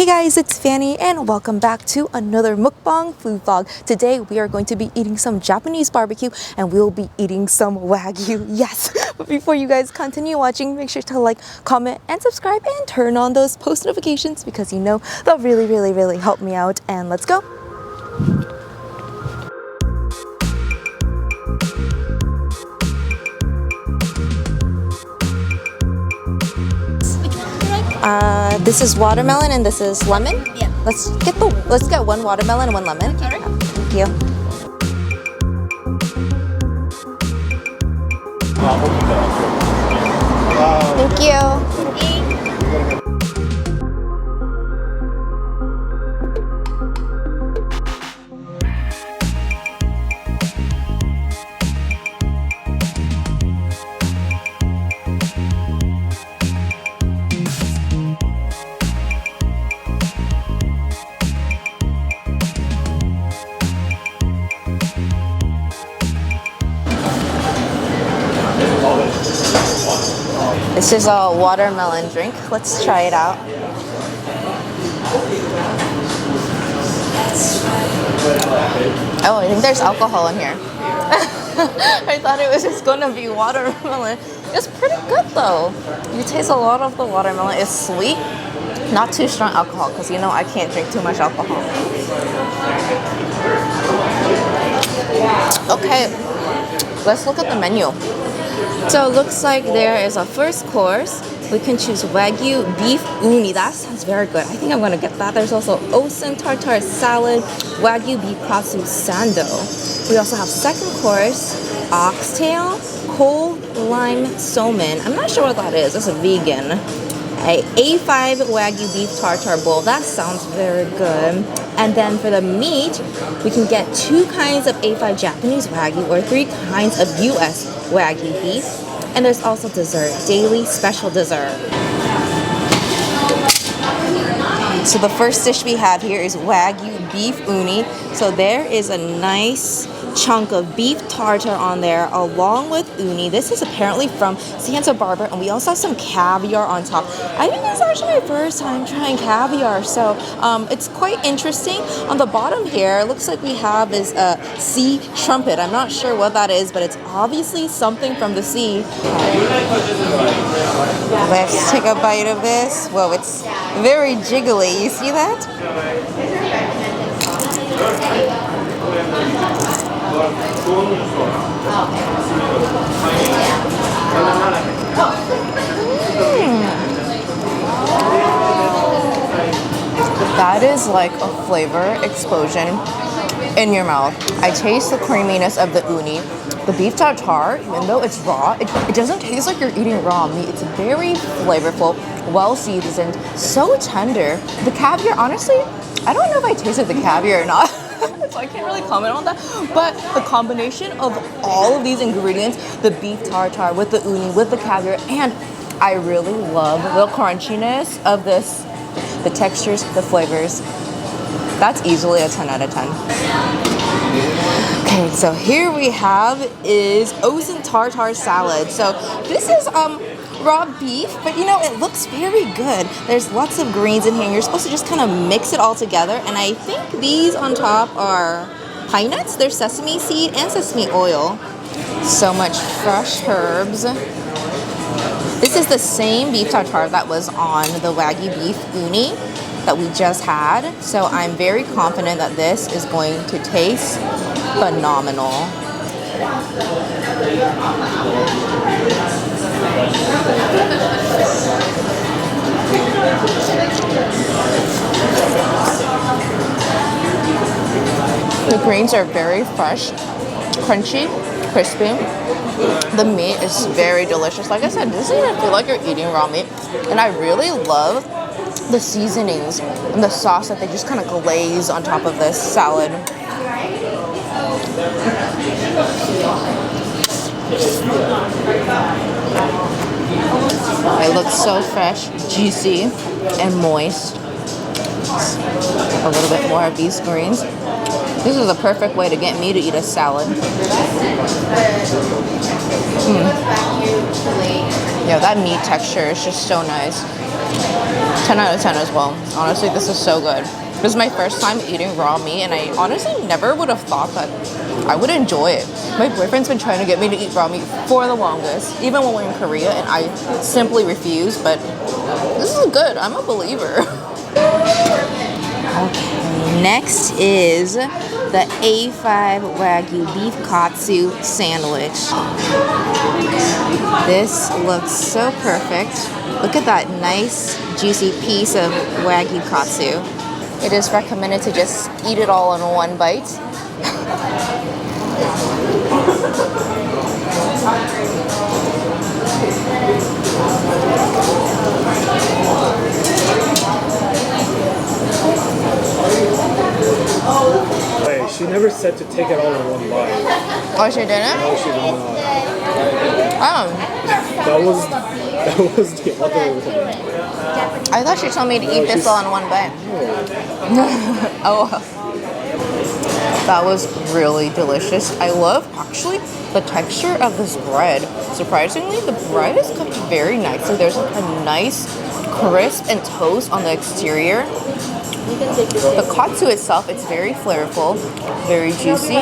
Hey guys, it's Fanny and welcome back to another mukbang food vlog. Today we are going to be eating some Japanese barbecue and we'll be eating some Wagyu. Yes! But before you guys continue watching, make sure to like, comment, and subscribe and turn on those post notifications because you know they'll really help me out. And let's go! This is watermelon and this is lemon. Yeah. Let's get one watermelon and one lemon. Okay. Thank you. Thank you. This is a watermelon drink. Let's try it out. Oh, I think there's alcohol in here. I thought it was just gonna be watermelon. It's pretty good though. You taste a lot of the watermelon. It's sweet, not too strong alcohol because you know I can't drink too much alcohol. Okay, let's look at the menu. So it looks like there is a first course. We can choose Wagyu Beef Uni. That sounds very good. I think I'm gonna get that. There's also Osen Tartar salad, Wagyu Beef Katsu sando. We also have second course, Oxtail cold lime Somen. I'm not sure what that is. It's a vegan. A5 WAGYU Beef Tartare bowl. That sounds very good. And then for the meat, we can get 2 kinds of A5 Japanese Wagyu or 3 kinds of US Wagyu beef. And there's also dessert, daily special dessert. So the first dish we have here is Wagyu Beef Uni. So there is a nice chunk of beef tartar on there along with uni. This is apparently from Santa Barbara and we also have some caviar on top. I think this is actually my first time trying caviar, so it's quite interesting. On the bottom here, it looks like we have is a sea trumpet. I'm not sure what that is, but it's obviously something from the sea. Let's take a bite of this. Whoa, it's very jiggly. You see that? That is like a flavor explosion in your mouth. I taste the creaminess of the uni. The beef tartare, even though it's raw, it doesn't taste like you're eating raw meat. It's very flavorful, well seasoned, so tender. The caviar, honestly, I don't know if I tasted the caviar or not. So I can't really comment on that, but the combination of all of these ingredients, the beef tartare with the uni, with the caviar, and I really love the crunchiness of this, the textures, the flavors. That's easily a 10 out of 10. Okay, so here we have is Osen Tartar salad. So this is raw beef, but you know, it looks very good. There's lots of greens in here. You're supposed to just kind of mix it all together. And I think these on top are pine nuts. There's sesame seed and sesame oil. So much fresh herbs. This is the same beef tartare that was on the Wagyu Beef Uni that we just had. So I'm very confident that this is going to taste phenomenal. The greens are very fresh, crunchy, crispy. The meat is very delicious. Like I said, this doesn't even feel like you're eating raw meat. And I really love the seasonings and the sauce that they just kind of glaze on top of this salad. It looks so fresh, juicy, and moist. A little bit more of these greens. This is a perfect way to get me to eat a salad. Yeah, that meat texture is just so nice. 10 out of 10 as well. Honestly, this is so good. This is my first time eating raw meat, and I honestly never would have thought that I would enjoy it. My boyfriend's been trying to get me to eat raw meat for the longest, even when we're in Korea, and I simply refuse, but this is good. I'm a believer. Okay, next is the A5 WAGYU Beef Katsu sandwich. This looks so perfect. Look at that nice, juicy piece of Wagyu Katsu. It is recommended to just eat it all in one bite. Wait, she never said to take it all in one bite. Oh, she didn't? No, she did not. Oh. That was the other one. I thought she told me to eat this all in one bite. Oh. That was really delicious. I love, actually, the texture of this bread. Surprisingly, the bread is cooked very nicely. There's like a nice crisp and toast on the exterior. The katsu itself, it's very flavorful, very juicy.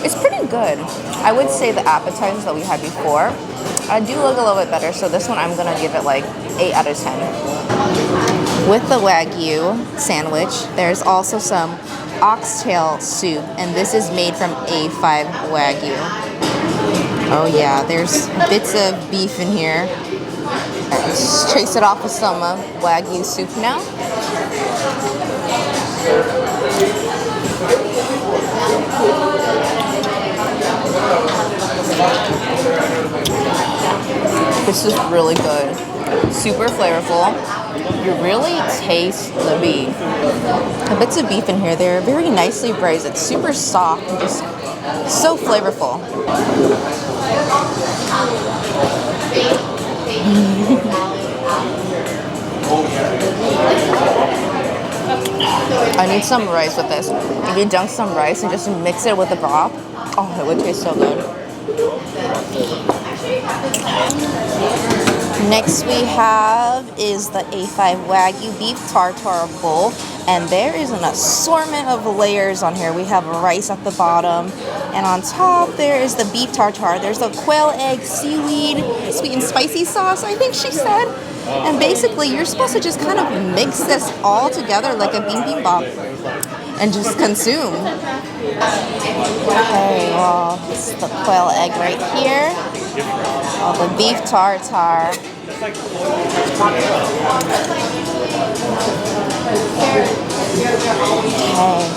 It's pretty good. I would say the appetizers that we had before, I do look a little bit better, so this one I'm gonna give it like 8 out of 10. With the Wagyu sandwich, there's also some Oxtail Soup, and this is made from A5 WAGYU. Oh yeah, there's bits of beef in here. Let's chase it off with some Wagyu soup now. This is really good. Super flavorful. You really taste the beef. The bits of beef in here, they're very nicely braised. It's super soft and just so flavorful. I need some rice with this. If you dunk some rice and just mix it with the broth, oh, it would taste so good. Next we have is the A5 Wagyu Beef Tartare bowl, and there is an assortment of layers on here. We have rice at the bottom, and on top there is the beef tartare. There's the quail egg, seaweed, sweet and spicy sauce, I think she said. And basically you're supposed to just kind of mix this all together like a bibimbap and just consume. Okay, well, this is the quail egg right here. Oh, the beef tartare. Okay,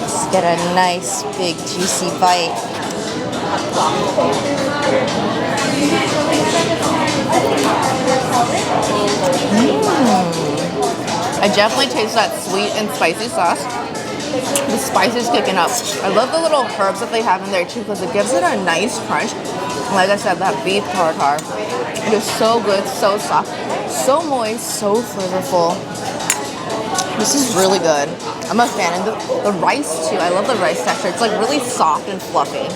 let's get a nice big juicy bite. I definitely taste that sweet and spicy sauce. The spice is kicking up. I love the little herbs that they have in there too, because it gives it a nice crunch. Like I said, that beef tartare, it is so good, so soft, so moist, so flavorful. This is really good. I'm a fan. And the rice too, I love the rice texture. It's like really soft and fluffy.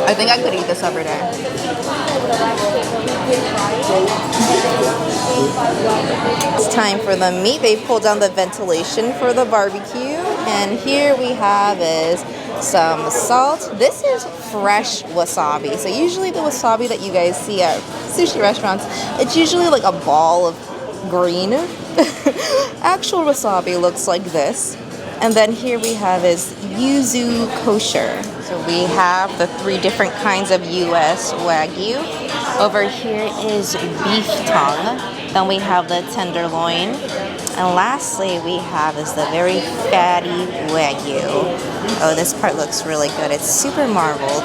I think I could eat this every day. It's time for the meat. They pulled down the ventilation for the barbecue, and here we have is some salt. This is fresh wasabi. So usually the wasabi that you guys see at sushi restaurants, it's usually like a ball of green. Actual wasabi looks like this. And then here we have is yuzu kosher. So we have the 3 different kinds of US Wagyu. Over here is beef tongue. Then we have the tenderloin. And lastly, we have is the very fatty Wagyu. Oh, this part looks really good. It's super marbled.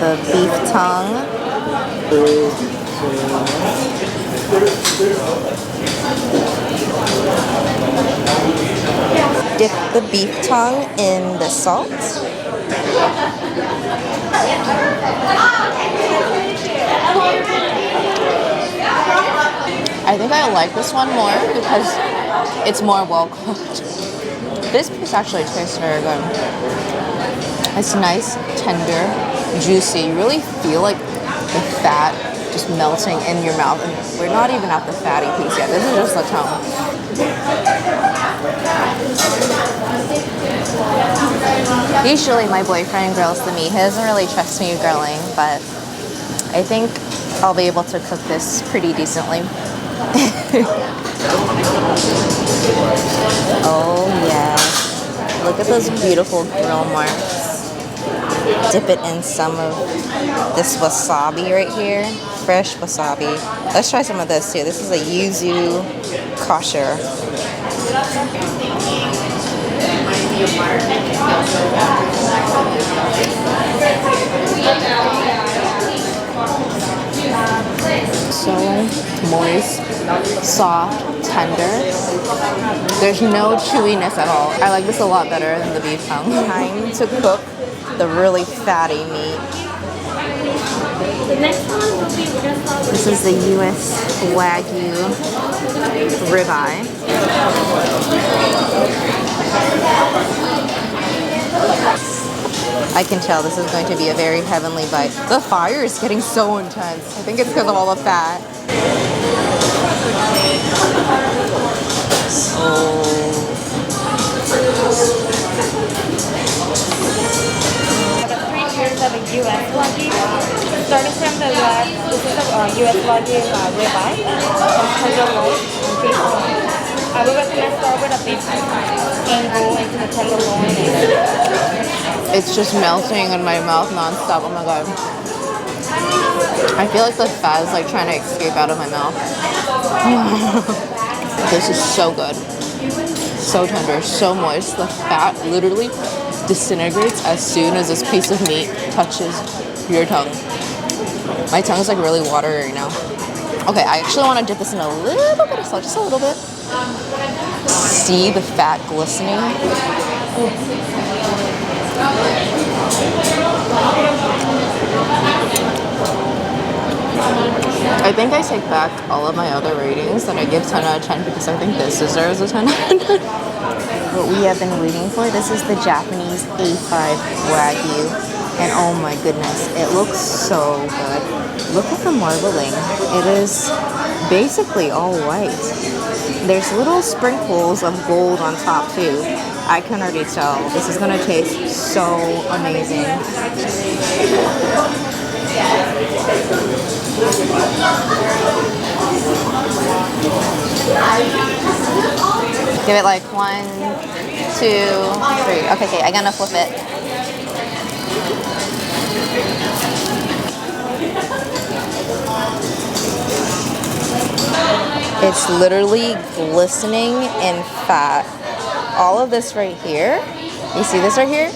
The beef tongue. Dip the beef tongue in the salt. I think I like this one more because it's more well cooked. This piece actually tastes very good. It's nice, tender, juicy. You really feel like the fat just melting in your mouth. And we're not even at the fatty piece yet. This is just the tongue. Usually my boyfriend grills the meat. He doesn't really trust me grilling, but I think I'll be able to cook this pretty decently. Oh yeah. Look at those beautiful grill marks. Dip it in some of this wasabi right here. Fresh wasabi. Let's try some of this too. This is a yuzu kosher. So moist, soft, tender. There's no chewiness at all. I like this a lot better than the beef tongue. Time to cook the really fatty meat. This is the US Wagyu ribeye. I can tell this is going to be a very heavenly bite. The fire is getting so intense. I think it's because of all the fat. Of a US Wagyu. Starting from the US, this is a US Wagyu ribeye, tenderloin, and beef Uni. I would recommend start with a beef and go into the tenderloin. It's just melting in my mouth non-stop. Oh my god. I feel like the fat is like trying to escape out of my mouth. This is so good. So tender, so moist. The fat literally disintegrates as soon as this piece of meat touches your tongue. My tongue is like really watery right now. Okay, I actually want to dip this in a little bit of salt, just a little bit. See the fat glistening? I think I take back all of my other ratings that I give 10 out of 10 because I think this deserves a 10 out of 10. What we have been waiting for, this is the Japanese A5 Wagyu. And oh my goodness, it looks so good. Look at the marbling. It is basically all white. There's little sprinkles of gold on top too. I can already tell. This is gonna taste so amazing. Give it like 1, 2, 3. Okay, I'm gonna flip it. It's literally glistening in fat. All of this right here, you see this right here?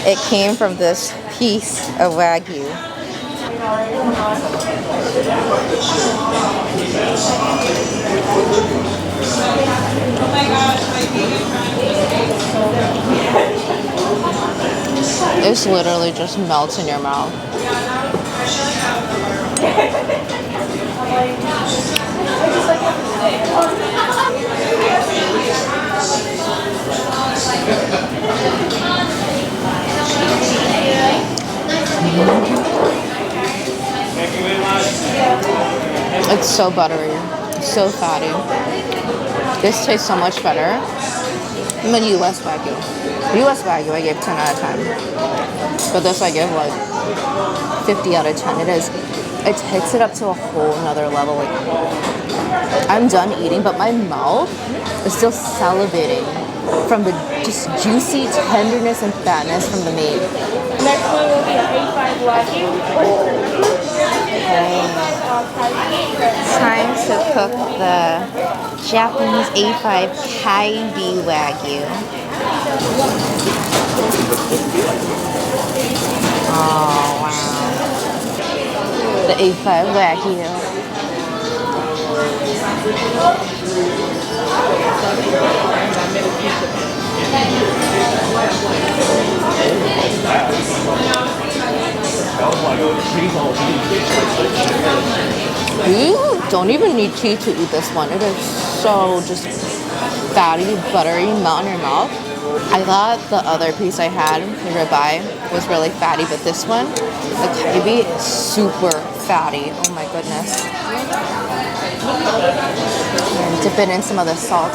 It came from this piece of Wagyu. This literally just melts in your mouth. It's so buttery, so fatty. This tastes so much better than the US Wagyu. US Wagyu I gave 10 out of 10. But this I give like 50 out of 10. It takes it up to a whole nother level. Like, I'm done eating, but my mouth is still salivating from the just juicy tenderness and fatness from the meat. Next one will be an A5 Wagyu. Okay. Time to cook the Japanese A5 kalbi Wagyu. Oh wow. The A5 Wagyu. Ooh. Don't even need tea to eat this one. It is so just fatty, buttery, melt in your mouth. I thought the other piece I had, the ribeye, was really fatty, but this one, the kalbi, is super fatty. Oh my goodness. And dip it in some of the salt.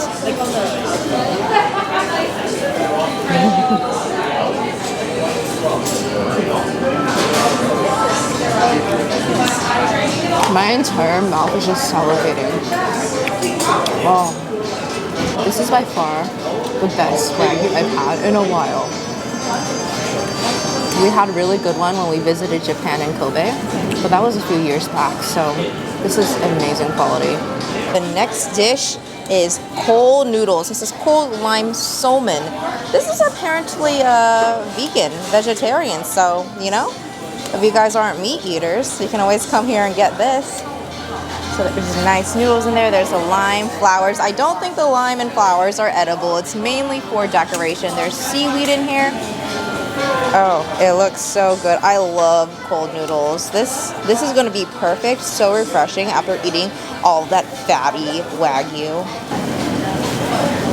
My entire mouth is just salivating. Wow. This is by far the best Wagyu I've had in a while. We had a really good one when we visited Japan in Kobe, but that was a few years back, so this is amazing quality. The next dish is cold noodles. This is cold lime somen. This is apparently vegetarian, so, you know, if you guys aren't meat eaters, you can always come here and get this. So there's nice noodles in there. There's the lime, flowers. I don't think the lime and flowers are edible. It's mainly for decoration. There's seaweed in here. Oh, it looks so good. I love cold noodles. This is going to be perfect. So refreshing after eating all that fatty Wagyu.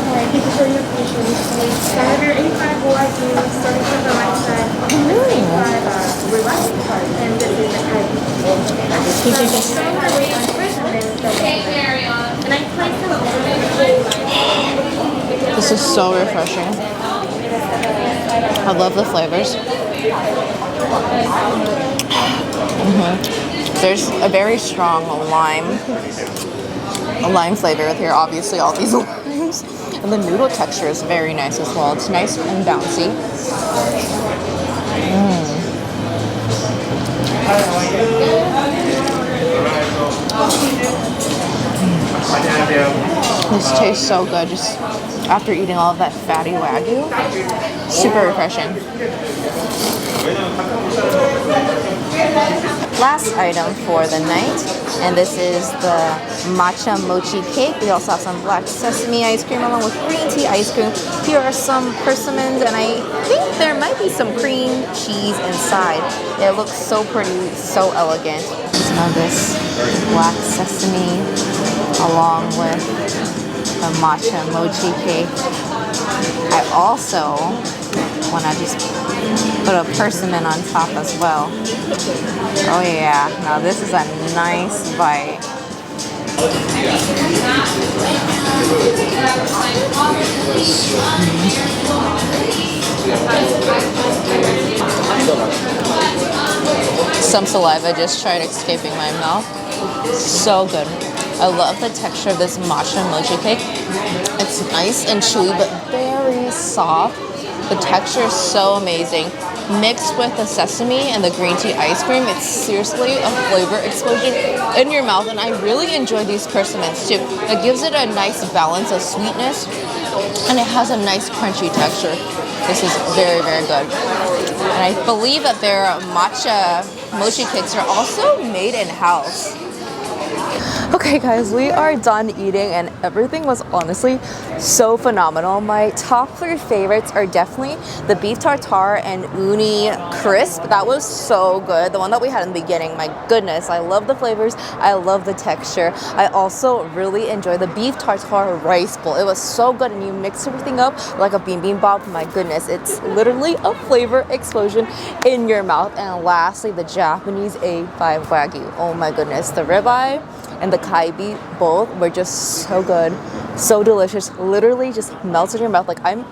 Alright, thank you for your patience. I have your A5 WAGYU, starting from the right side. A5 ribeye, and this is the kalbi. So we're waiting first, and then and I placed them over. This is so refreshing. I love the flavors. There's a very strong lime flavor with here. Obviously, all these limes. And the noodle texture is very nice as well. It's nice and bouncy. This tastes so good just after eating all of that fatty Wagyu. Super refreshing. Last item for the night, and this is the Matcha Mochi Cake. We also have some black sesame ice cream along with green tea ice cream. Here are some persimmons, and I think there might be some cream cheese inside. It looks so pretty, so elegant. Smell this black sesame along with the Matcha Mochi Cake. I also want to just put a persimmon on top as well. Oh yeah, now this is a nice bite. Some saliva just tried escaping my mouth. So good. I love the texture of this Matcha Mochi Cake. It's nice and chewy, but very soft. The texture is so amazing. Mixed with the sesame and the green tea ice cream, it's seriously a flavor explosion in your mouth, and I really enjoy these persimmons too. It gives it a nice balance of sweetness, and it has a nice crunchy texture. This is very, very good. And I believe that their matcha mochi cakes are also made in-house. Okay guys, we are done eating and everything was honestly so phenomenal. My top 3 favorites are definitely the beef tartare and uni crisp. That was so good. The one that we had in the beginning, my goodness, I love the flavors. I love the texture. I also really enjoy the beef tartare rice bowl. It was so good, and you mix everything up like a bibimbap. My goodness, it's literally a flavor explosion in your mouth. And lastly, the Japanese A5 WAGYU. Oh my goodness, the ribeye and the kalbi both were just so good, so delicious, literally just melts in your mouth. Like I'm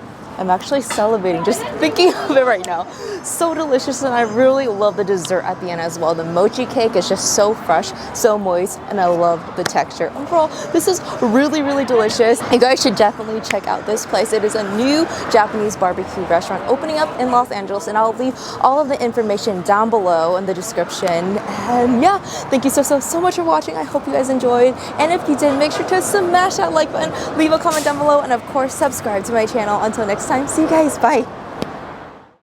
actually salivating just thinking of it right now. So delicious, and I really love the dessert at the end as well. The mochi cake is just so fresh, so moist, and I love the texture. Overall, this is really, really delicious. You guys should definitely check out this place. It is a new Japanese barbecue restaurant opening up in Los Angeles, and I'll leave all of the information down below in the description. And yeah, thank you so much for watching. I hope you guys enjoyed, and if you did, make sure to smash that like button, leave a comment down below, and of course, subscribe to my channel. Until next time, see you guys, bye.